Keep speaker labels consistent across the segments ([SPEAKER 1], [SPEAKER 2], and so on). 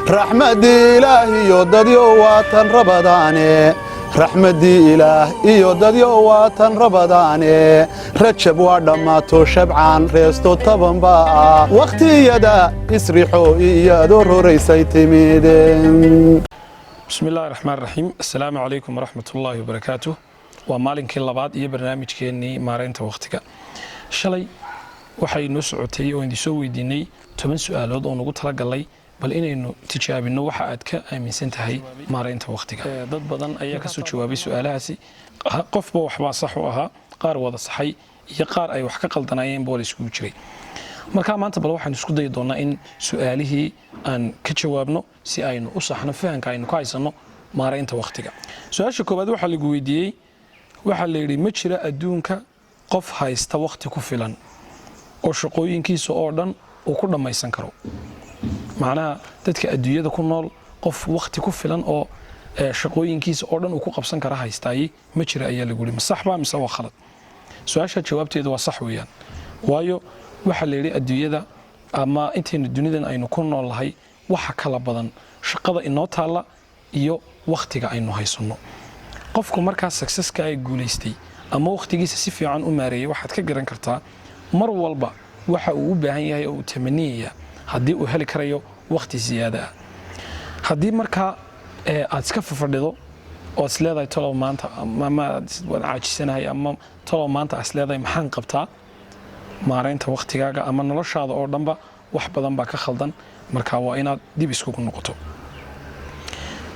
[SPEAKER 1] raxmadii ilaah iyo dadyo waatan rabadaane raxmadii ilaah iyo dadyo waatan rabadaane rajab waa dhammaato shabcaan reesto toban baa waqtiyada isrixo iyadoo roraysay timideen
[SPEAKER 2] بسم الله الرحمن الرحيم السلام عليكم ورحمة الله وبركاته ومالين كل بعض برنامج كأني مارينتا وقتك شلي waxay noo socotay oo indii soo weydiinay 10 su'aalood oo nagu tala galay bal inaynu tijaabino waxa aad ka aaminsan tahay maareynta waqtiga dad badan ayaa ka soo jawaabay su'aalahaasi qofba waxba sax u ahaa qaar wada saxay iyo qaar ay wax ka qaldanayeen boolis ku jiray marka maanta bal waxaan isku day doonaa in su'aalihii aan ka jawaabno si aynu u saxno fahanka aynu ka haysano maareynta waqtiga su'aasha koobaad waxa lagu weydiiyay waxa la yiri ma jira adduunka qof haysta waqti ku filan oo shaqooyinkiisa oo dhan uu ku dhamaysan karo macnaha dadka adduunyada ku nool qof waqti ku filan oo shaqooyinkiisa oo dhan uu ku qabsan kara haystay ma jira ayaa lagu yiri sax baa mise waa khalad su'aasha jawaabteedu waa sax weeyaan waayo waxa la yiri adduunyada ama intayna dunidan aynu ku noolahay waxa kala badan shaqada inoo taala iyo waqtiga aynu haysano qofku markaa successka ay guuleystay ama waqtigiisa si fiican u maareeyay waxaad ka garan kartaa mar walba waxa uu u baahan yahay oo tamaniyaya hadii uu heli karayo waqti ziyaada ah hadii marka aad iska fadhido oo isleedahay tolo maanta ama caajisanahay ama tolo maanta isleedahay maxaan qabtaa maareynta waqtigaaga ama noloshaada oo dhanba wax badan baa ka khaldan marka waa inaad dib isku noqoto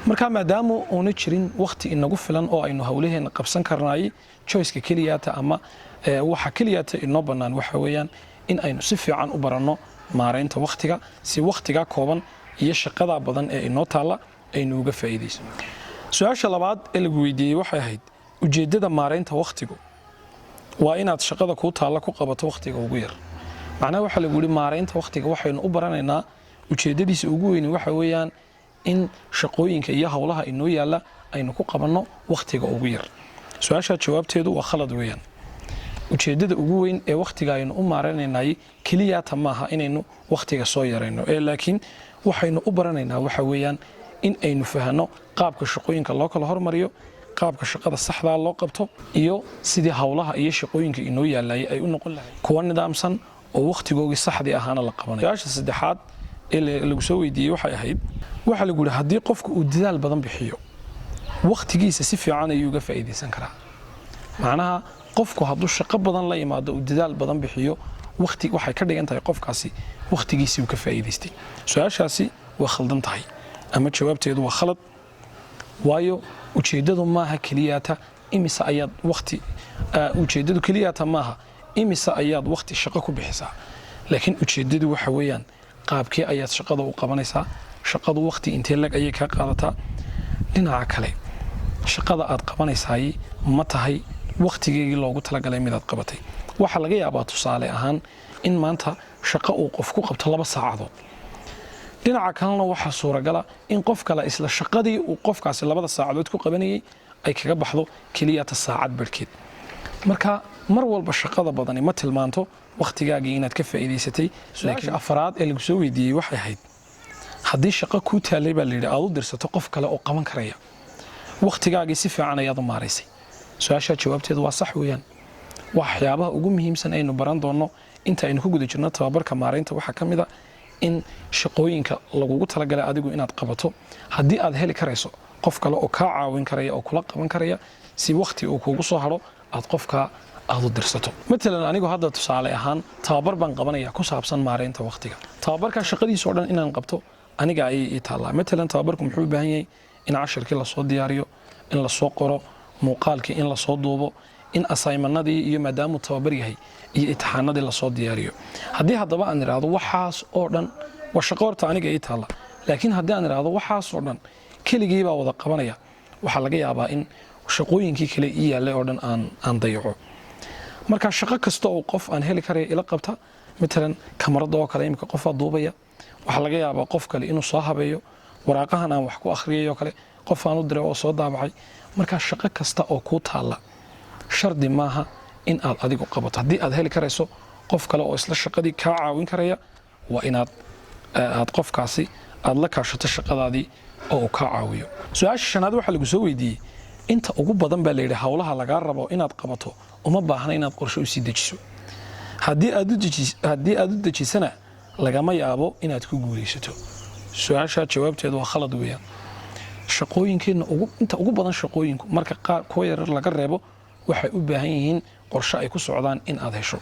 [SPEAKER 2] marka maadaama uu jirin waqti inagu filan oo aynu hawlaheena qabsan karnay choice-ka kaliyaata ama waxa kaliyaata inoo banaan waxa weeyaan in aynu si fiican u baranno maareynta waqtiga si waqtiga kooban iyo shaqada badan ee inoo taala aynu uga faa'iideyso su'aasha labaad ee lagu weydiiyay waxay ahayd ujeedada maareynta waqtigu waa inaad shaqada ku taala ku qabato waqtiga ugu yar macnaheedu waxa lagu yiri maareynta waqtiga waxaynu u baranaynaa ujeedadiisa ugu weyn waxa weeyaan in shaqooyinka iyo hawlaha inoo yaala aynu ku qabanno waqtiga ugu yar su'aasha jawaabteedu waa khalad weeyaan ujeedada ugu weyn ee waqtiga aynu u maareynay kaliya tamaha inaynu waqtiga soo yareyno laakiin waxaynu u baranaynaa waxa weeyaan in aynu fahano qaabka shaqooyinka loo kala hormariyo qaabka shaqada saxda loo qabto iyo sidii hawlaha iyo shaqooyinka inoo yaalay ay u noqon lahayd kuwa nidaamsan oo waqtigooda saxdi ahaana la qabanayo su'aasha saddexaad ee lagu soo weydiiyay waxay ahayd waxa lagu yiri hadii qofku uu dadaal badan bixiyo waqtigiisa si fiican ayuu uga faa'iideysan karaa macnaha qofku hadduu shaqo badan la yimaado uu dadaal badan bixiyo waqti waxay ka dhigan tahay qofkaasi waqtigiisa uu ka faa'iideystay su'aashaasi waa khaldan tahay ama jawaabteedu waa khalad waayo ujeedadu maaha kaliyaata imisa ayaad waqti ujeedadu kaliyaata maaha imisa ayaad waqti shaqo ku bixisaa laakiin ujeedadu waxa weeyaan qaabkee ayaad shaqada u qabanaysaa shaqadu waqti intee lag ayay ka qaadataa dhinaca kale shaqada aad qabanaysaay ma tahay waqtigeedii loogu talagalay mid aad qabatay waxa laga yaabaa tusaale ahaan in maanta shaqo uu qof ku qabto 2 saacadood dhinaca kalena waxa suuragal ah in qof kale isla shaqadii uu qofkaasi 2 saacadood ku qabanayay ay kaga baxdo kaliya saacad barkeed marka mar walba shaqada badani ma tilmaanto waqtigaaga inaad ka faa'iideysatay laakiin afraad ee lagu soo weydiiyay waxay ahayd hadii shaqo ku taalay baa leeyahay aad u dirsato qof kale oo qaban karaya waqtigaaga si fiican ayaad u maareysay su'aasha jawaabteedu waa sax weeyaan waxyaabaha ugu muhiimsan aynu baran doono inta aynu ku guda jirno tababarka maareynta waxa kamid ah in shaqooyinka lagu talagalay adigu inaad qabato hadii aad heli karayso qof kale oo ka caawin karaya oo kula qaban karaya si waqti uu kugu soo haro aad qofka aad u dirsato midna anigu hadda tusaale ahaan tababar baan qabanaya ku saabsan maareynta waqtiga tababarka shaqadiisa oo dhan inaan qabto aniga ay taala midna tababarku muxuu u baahan yahay in casharkii la soo diyaariyo in la soo qoro muuqaalkii in la soo duubo in assignmentadii iyo maadaama tababar yahay iyo imtixaanadii la soo diyaariyo hadii hadaba aan iraado waxaas oo dhan waa shaqo horta aniga ay taala laakiin hadii aan iraado waxaas oo dhan keligii baa wada qabanaya waxa laga yaabaa in shaqooyinkii kale ii yaalay oo dhan aan dayaco marka shaqo kasta oo qof aan heli karay ila qabta midna kamarada oo kale imka qof duubaya waxa laga yaabaa qof kale inuu soo habeeyo waraaqahan aan wax ku akhriyo kale qof aan u diray oo soo daabacay marka shaqo kasta oo ku taala shardi maaha in aad adigu qabato hadii aad heli karayso qof kale oo isla shaqadii ka caawin karaya waa inaad qofkaasi aad la kaashato shaqadaadii oo uu kaa caawiyo. Su-aasha shanaad waxaa lagu soo weydiiyey inta ugu badan baa layidhi hawlaha lagaa rabo inaad qabato uma baahna inaad qorshe u sii dejiso. haddii aad u dejisana lagama yaabo inaad ku guulaysato. su-aashaa jawaabteedu waa khalad weeyaan. shaqooyinkeenna inta ugu badan shaqooyinku marka qaar kuwa yarar laga reebo waxay u baahan yihiin qorshe ay ku socdaan in aad hesho.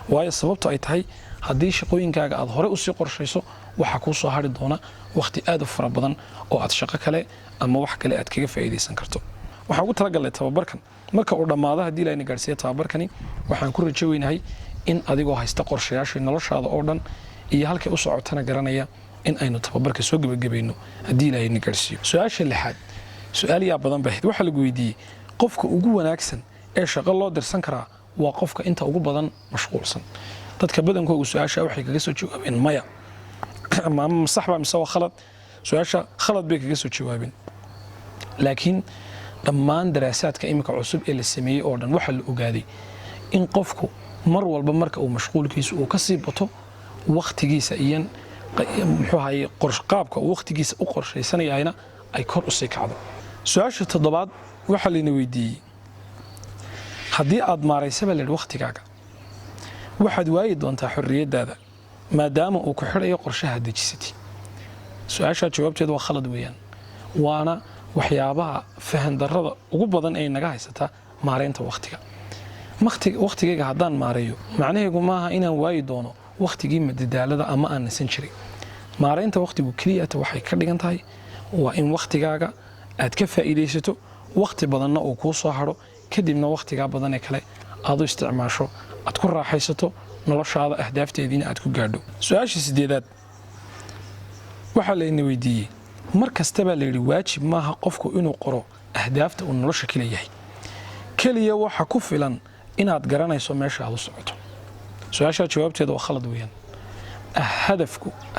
[SPEAKER 2] waayo sababto ay tahay haddii shaqooyinkaaga aad hore usii qorshayso waxaa kuu soo hari doona wakhti aad u fara badan oo aad shaqo kale ama wax kale aad kaga faa'iidaysan karto. waxaan ugu talagalnay tababarkan marka uu dhammaado haddii layna gaadhsiiyo tababarkani waxaan ku rajo weynahay in adigoo haysta qorshayaashii noloshaada oo dhan iyo halkay u socotana garanaya in aynu tababarka soo gebagabayno haddii ilaahayna gaadhsiiyo. su-aasha lixaad su-aal yaa badan bahayd. waxaa lagu weydiiyey qofka ugu wanaagsan ee shaqo loo dirsan karaa waa qofka inta ugu badan mashquulsan. dadka badankoogu su-aasha waxay kaga soo jawaabeen maya ama sax baa mise waa khalad. su-aasha khalad bay kaga soo jawaabeen. laakiin dhammaan daraasaadka iminka cusub ee la sameeyey oo dhan waxaa la ogaaday in qofku mar walba marka uu mashquulkiisu uu ka sii bato wakhtigiisa iyo muxuu ahaye qaabka uu wakhtigiisa u qorshaysanayahayna ay kor u sii kacdo. su-aasha toddobaad waxaa layna weydiiyey haddii aad maaraysa baa layidhi wakhtigaaga waxaad waayi doontaa xorriyaddaada maadaama uu ku xidhayo qorshaha dejisatay. su-aashaa jawaabteedu waa khalad weeyaan. waana waxyaabaha fahan darrada ugu badan ee naga haysataa maaraynta wakhtiga. wakhtigayga haddaan maareeyo macnaheegu maaha inaan waayi doono wakhtigii madadaalada ama aan nasan jiray. maaraynta wakhtigu keliyata waxay ka dhigan tahay waa in wakhtigaaga aad ka faa'iidaysato wakhti badanna uu kuu soo hadho kadibna wakhtigaa badanee kale aad u isticmaasho aad ku raaxaysato noloshaada ahdaafteediina aad ku gaadho. su-aasha sideedaad waxaa layna weydiiyey mar kasta baa layidhi waajib maaha qofku inuu qoro ahdaafta uu nolosha kale yahay. keliya waxa ku filan inaad garanayso meesha aad u socoto. su-aashaa jawaabteeda waa khalad weeyaan.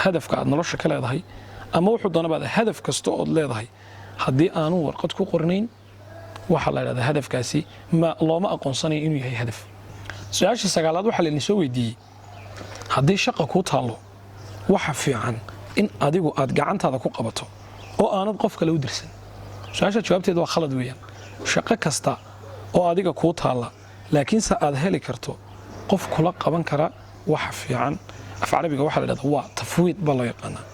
[SPEAKER 2] hadafka aad nolosha ka leedahay ama wuxuu doonabaad hadaf kasta ood leedahay haddii aanu warqad ku qornayn waxaa la idhahdaa hadafkaasi looma aqoonsanayo inuu yahay hadaf. su-aasha sagaalaad waxaa layna soo weydiiyey haddii shaqa kuu taallo waxa fiican in adigu aad gacantaada ku qabato oo aanad qof kale u dirsan. su-aasha jawaabteeda waa khalad weeyaan. shaqo kasta oo adiga kuu taalla laakiinse aad heli karto qof kula qaban kara waxa fiican af carabiga waxaa la dhahdaa waa tafwiid baa loo yaqaanaa.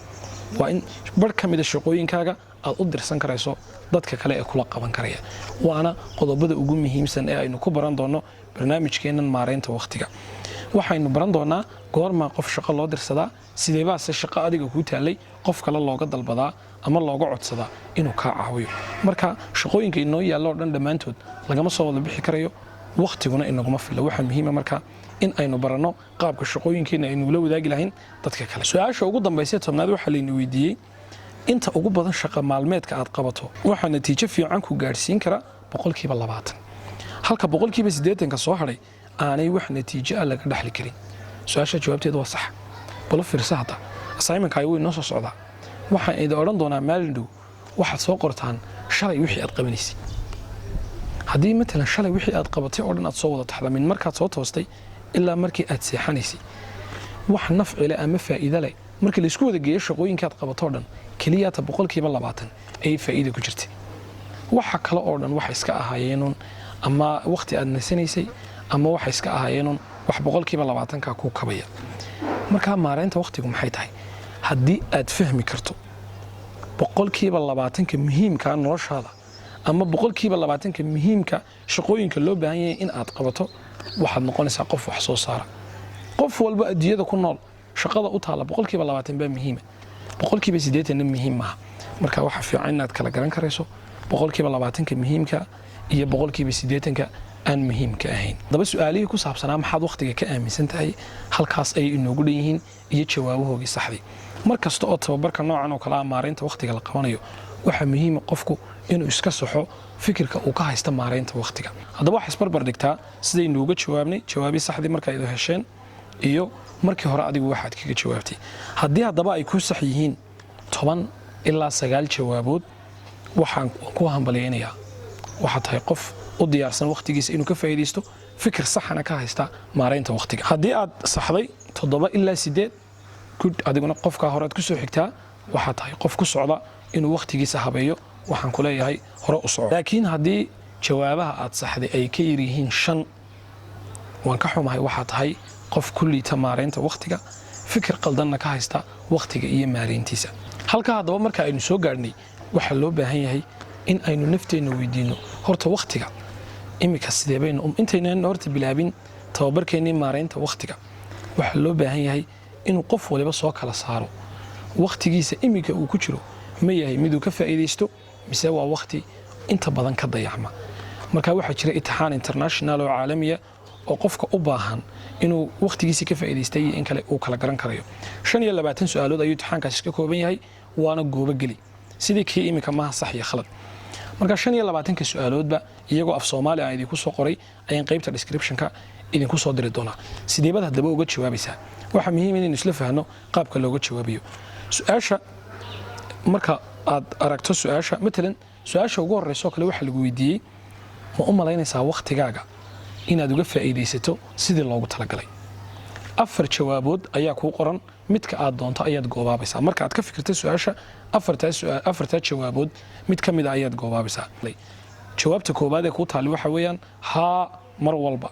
[SPEAKER 2] waa in bar ka mida shaqooyinkaaga aad u dirsan karayso dadka kale ee kula qaban karaya. waana qodobada ugu muhiimsan ee aynu ku baran doonno barnaamijkeennan maaraynta wakhtiga. waxaynu baran doonaa goormaa qof shaqo loo dirsadaa, sideebaase shaqo adiga kuu taallay qof kale looga dalbadaa ama looga codsadaa inuu kaa caawiyo. marka shaqooyinka inoo yaallo o dhan dhammaantood lagama soo wada bixi karayo, wakhtiguna inaguma filla. waxaa muhiima marka in aynu baranno qaabka shaqooyinkeenna aynu la wadaagi lahayn dadka kale. su-aasha ugu dambaysa tobnaad waxaa layna weydiiyey inta ugu badan shaqo maalmeedka aad qabato waxaa natiijo fiican ku gaadhsiin kara 20%, halka 80% soo hadhay aanay wax natiijo ah laga dhaxli karin. su-aasha jawaabteedu waa sax. balo fiirsa hadda assignmentka ay weyn noo soo socdaa. waxaan idin odhan doonaa maalin dhow waxaad soo qortaan shalay wixii aad qabanaysay. haddii matalan shalay wixii aad qabatay oo dhan aad soo wada taxda min markaad soo toostay ilaa markii aad seexanaysay wax nafci leh ama faa'iido leh marka la isku wada geeyo shaqooyinka aad qabato dhan kaliyaata 20% ay faa'iido ku jirtay. waxa kale oo dhan waxa iska ahaayeen ama waqti aad nasanaysay ama waxa iska ahaayeen wax 20% ka ku kabaya. marka maareynta waqtigu maxay tahay? haddii aad fahmi karto 20% muhiimka noloshaada ama 20% muhiimka shaqooyinka loo baahan yahay in aad qabato waxaad noqonaysaa qof wax soo saara. qof walba adduunyada ku nool shaqada u taala 20% baa muhiim ah, 80% muhiim maaha. marka waxa fiican inaad kala garan karayso 20% muhiimka iyo 80% aan muhiimka ahayn. daba su'aalihii ku saabsanaa maxaad waqtiga ka aaminsan tahay halkaas ay inoogu dhan yihiin iyo jawaabahoodii saxdii. markasta oo tababarka noocan oo kala maareynta waqtiga la qabanayo waxa muhiim ah qofku inuu iska saxo fikirka uu ka haysto maareynta waqtiga. haddaba wax isbarbar dhigtaa siday inooga jawaabnay jawaabi saxdii marka ay hesheen iyo markii hore adigu waxaad kaga jawaabtay. haddii haddaba ay ku sax yihiin 10 ilaa 9 jawaabood waxaan ku hambaleynayaa waxa tahay qof u diyaarsan waqtigiisa inuu ka faa'iideysto fikir saxana ka haysta maareynta waqtiga. haddii aad saxday 7 ilaa 8 good adiguna qofka hore aad ku soo xigtaa waxaa tahay qof ku socda inuu wakhtigiisa habeeyo waxaan ku leeyahay hore u soco laakiin haddii jawaabaha aad saxday ay ka yar yihiin 5 waan ka xumahay waxaa tahay qof ku liita maareynta wakhtiga fikir qaldanna ka haysta wakhtiga iyo maareyntiisa halka haddaba marka aynu soo gaadhnay waxaa loo baahan yahay in aynu nafteenna weydiino horta wakhtiga imika sidee baynu intaynan horta bilaabin tababarkeennii maareynta wakhtiga waxaa loo baahan yahay inuu qof waliba soo kala saaro wakhtigiisa imika uu ku jiro ma yahay miduu ka faa'iidaysto mise waa wakhti inta badan ka dayacma marka waxaa jira imtixaan international oo caalamiya oo qofka u baahan inuu wakhtigiisa ka faa'iidaystay in kale uu kala garan karayo 25 su'aalood ayuu imtixaankaasi ka kooban yahay waana goobo geli sidii kii imika maaha sax iyo khalad marka 25 su'aaloodba iyagoo af Soomaali aan idinku soo qoray ayaan qaybta description-ka idinku soo diri doonaa sideebad hadaba uga jawaabaysaa waxa muhiim ah in isla fahanno qaabka looga jawaabiyo su'aasha marka aad aragto su'aasha midlan su'aasha ugu horeyso kale waxa lagu weydiiyay ma u malaynaysaa waqtigaaga inaad uga faa'iideysato sidii loogu talagalay 4 jawaabood ayaa ku qoran midka aad doonto ayaad goobabaysaa marka aad ka fikirto su'aasha 4 jawaabood mid kamid ah ayaad goobabaysaa jawaabta koobaad ee ku taali waxa weeyaan ha mar walba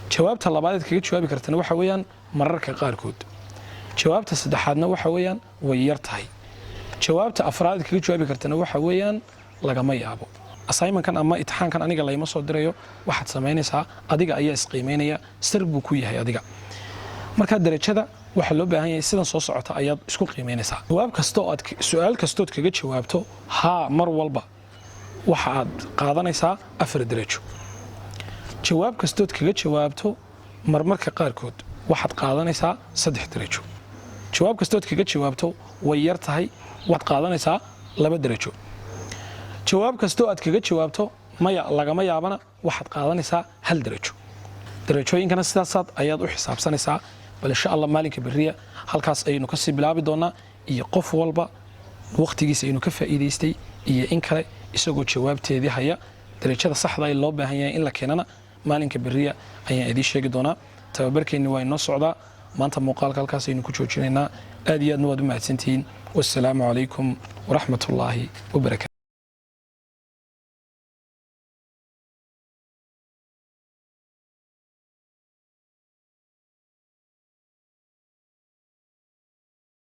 [SPEAKER 2] jawaabta labaad ee kaga jawaabi kartana waxa weeyaan mararka qaarkood jawaabta saddexaadna waxa weeyaan way yar tahay jawaabta afraad ee kaga jawaabi kartana waxa weeyaan lagama yaabo assignment-kan ama imtixaankan aniga layma soo dirayo waxaad sameynaysaa adiga ayaa isqiimeynaya sir buu ku yahay adiga marka darajada waxa loo baahan yahay sidan soo socota ayaad isku qiimeynaysaa jawaab kasto aad su'aal kasto kaga jawaabto ha mar walba waxa aad qaadanaysaa 4 darajo jawaab kasto kaga jawaabto marmarka qaarkood waxaad qaadanaysaa 3 darajo jawaab kasto kaga jawaabto way yar tahay waxaad qaadanaysaa 2 darajo jawaab kasto aad kaga jawaabto maya lagama yaabana waxaad qaadanaysaa 1 darajo darajooyinkana sidaas ayaad u xisaabsanaysaa bal insha Allah maalinka bariya halkaas aynu ka sii bilaabi doonaa iyo qof walba waqtigiisa aynu ka faa'iideystay iyo in kale isagoo jawaabteedii haya darajada saxda ah ee loo baahan yahay in la keenana maalinka bariya ayaan idin sheegi doonaa tababarkeeni waa inoo socdaa maanta muuqaalka halkaas aynu ku joojinaynaa aad iyo aad waad u mahadsantihiin wassalaamu calaykum waraxmatullaahi wabarakaatuh